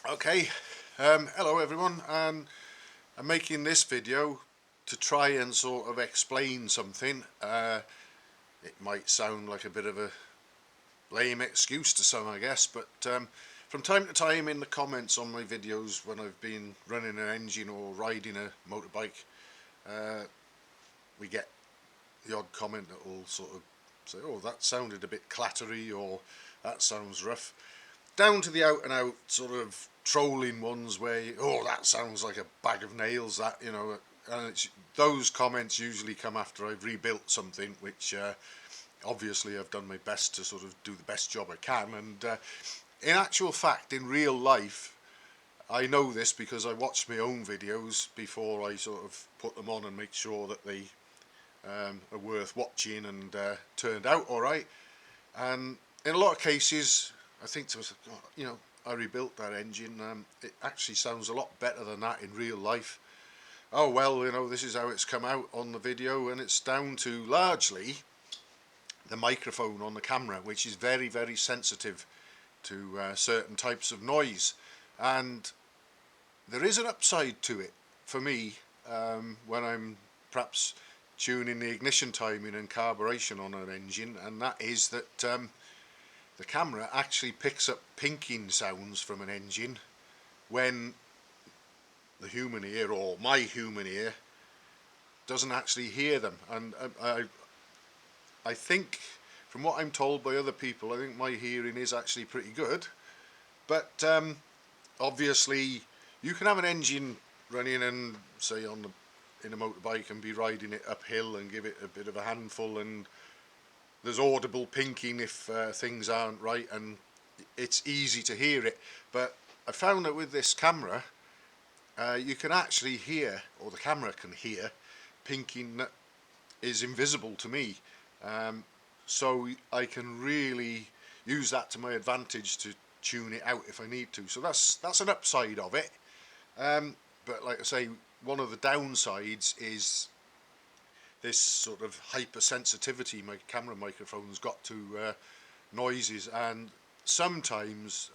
Okay, hello everyone, and I'm making this video to try and sort of explain something. It might sound like a bit of a lame excuse to some, I guess, but from time to time in the comments on my videos when I've been running an engine or riding a motorbike, we get the odd comment that will sort of say, oh, that sounded a bit clattery, or that sounds rough, down to the out and out sort of trolling ones where oh, that sounds like a bag of nails, that, and those comments usually come after I've rebuilt something, which obviously I've done my best to sort of do the best job I can. And in actual fact, in real life, I know this because I watch my own videos before I sort of put them on and make sure that they are worth watching and turned out all right. And in a lot of cases, I think to myself, I rebuilt that engine. It actually sounds a lot better than that in real life. Oh well, this is how it's come out on the video, and it's down to largely the microphone on the camera, which is very, very sensitive to certain types of noise. And there is an upside to it for me when I'm perhaps tuning the ignition timing and carburation on an engine, and that is that the camera actually picks up pinking sounds from an engine when the human ear, or my human ear, doesn't actually hear them. And I think, from what I'm told by other people, I think my hearing is actually pretty good. But obviously, you can have an engine running and say in a motorbike and be riding it uphill and give it a bit of a handful, and there's audible pinking if things aren't right, and it's easy to hear it. But I found that with this camera, you can actually hear, or the camera can hear, pinking that is invisible to me. So I can really use that to my advantage to tune it out if I need to. So that's an upside of it. But like I say, one of the downsides is this sort of hypersensitivity my camera microphone's got to noises, and sometimes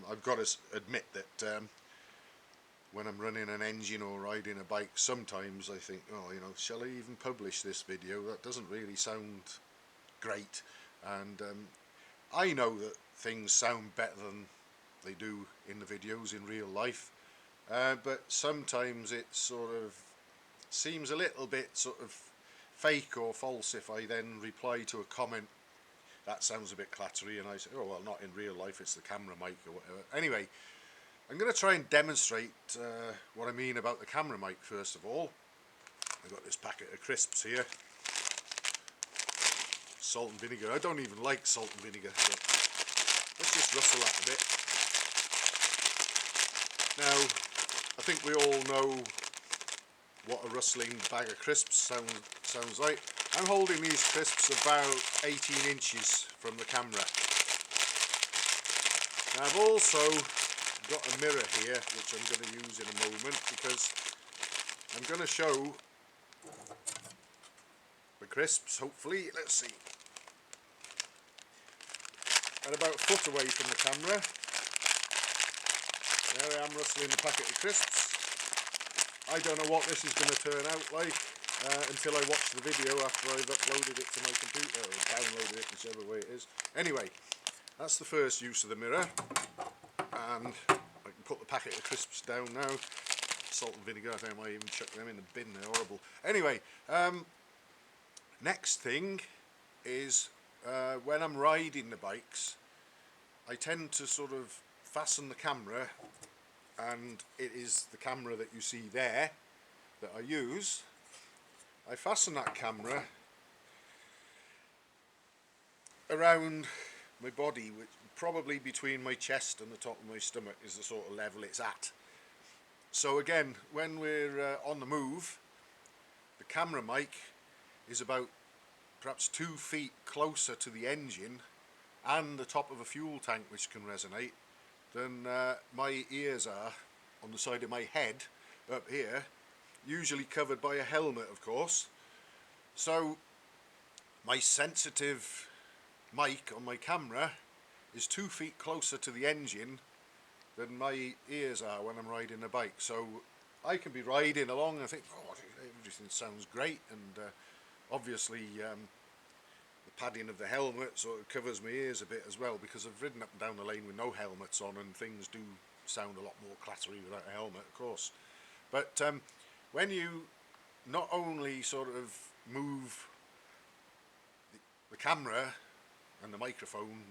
I've got to admit that when I'm running an engine or riding a bike, sometimes I think, oh, shall I even publish this video? That doesn't really sound great. And I know that things sound better than they do in the videos in real life, but sometimes it sort of seems a little bit sort of fake or false if I then reply to a comment that sounds a bit clattery, and I say, oh well, not in real life, it's the camera mic or whatever. Anyway, I'm going to try and demonstrate what I mean about the camera mic first of all. I've got this packet of crisps here, salt and vinegar. I don't even like salt and vinegar, but let's just rustle that a bit. Now, I think we all know what a rustling bag of crisps sounds like. I'm holding these crisps about 18 inches from the camera. Now I've also got a mirror here which I'm going to use in a moment, because I'm going to show the crisps, hopefully. Let's see. At about a foot away from the camera. There I am rustling the packet of crisps. I don't know what this is going to turn out like until I watch the video after I've uploaded it to my computer, or downloaded it, whichever way it is. Anyway, that's the first use of the mirror, and I can put the packet of crisps down now. Salt and vinegar, I think I might even chuck them in the bin, they're horrible. Anyway, next thing is when I'm riding the bikes, I tend to sort of fasten the camera, and it is the camera that you see there that I use. I fasten that camera around my body, which probably between my chest and the top of my stomach is the sort of level it's at. So again, when we're on the move, the camera mic is about perhaps 2 feet closer to the engine and the top of a fuel tank, which can resonate, than my ears are on the side of my head up here, usually covered by a helmet, of course. So my sensitive mic on my camera is 2 feet closer to the engine than my ears are when I'm riding a bike. So I can be riding along and think, oh, everything sounds great, and obviously the padding of the helmet sort of covers my ears a bit as well, because I've ridden up and down the lane with no helmets on, and things do sound a lot more clattery without a helmet, of course. But when you not only sort of move the camera and the microphone,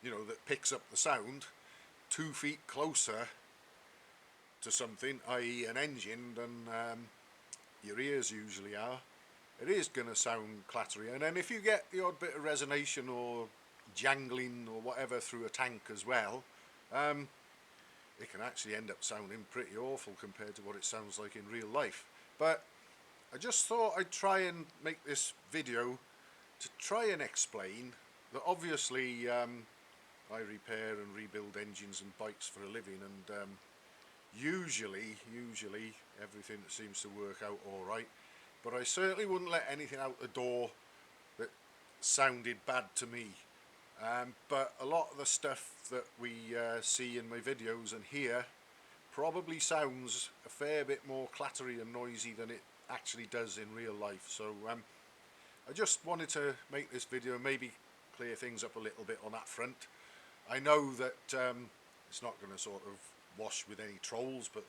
you know, that picks up the sound 2 feet closer to something, i.e. an engine, than your ears usually are, it is going to sound clattery. And then if you get the odd bit of resonation or jangling or whatever through a tank as well, it can actually end up sounding pretty awful compared to what it sounds like in real life. But I just thought I'd try and make this video to try and explain that obviously I repair and rebuild engines and bikes for a living, and usually everything seems to work out alright, but I certainly wouldn't let anything out the door that sounded bad to me. But a lot of the stuff that we see in my videos and hear probably sounds a fair bit more clattery and noisy than it actually does in real life. So I just wanted to make this video and maybe clear things up a little bit on that front. I know that it's not going to sort of wash with any trolls, but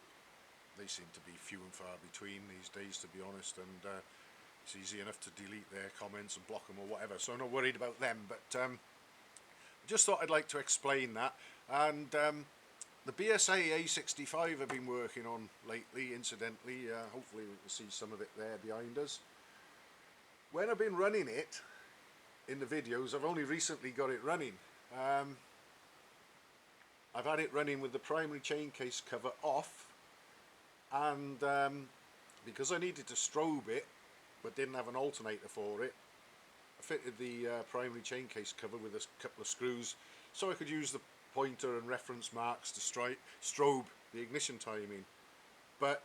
they seem to be few and far between these days, to be honest, and it's easy enough to delete their comments and block them or whatever, so I'm not worried about them. But I just thought I'd like to explain that. And the BSA A65 I've been working on lately, incidentally, hopefully we can see some of it there behind us. When I've been running it in the videos, I've only recently got it running. I've had it running with the primary chain case cover off, and because I needed to strobe it but didn't have an alternator for it, I fitted the primary chain case cover with a couple of screws so I could use the pointer and reference marks to strobe the ignition timing. But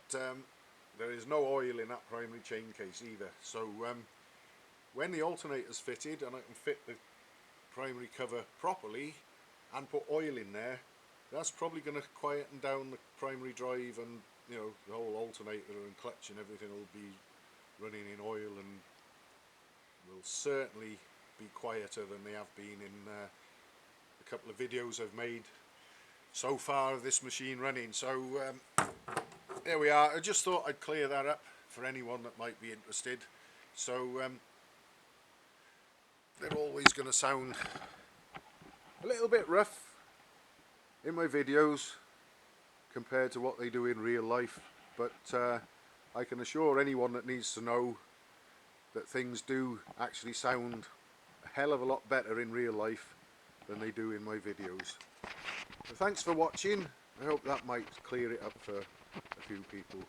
there is no oil in that primary chain case either, so when the alternator's fitted and I can fit the primary cover properly and put oil in there, that's probably going to quieten down the primary drive, and you know, the whole alternator and clutch and everything will be running in oil and will certainly be quieter than they have been in a couple of videos I've made so far of this machine running. So there we are. I just thought I'd clear that up for anyone that might be interested. So they're always going to sound a little bit rough in my videos compared to what they do in real life, but I can assure anyone that needs to know that things do actually sound a hell of a lot better in real life than they do in my videos. So thanks for watching. I hope that might clear it up for a few people.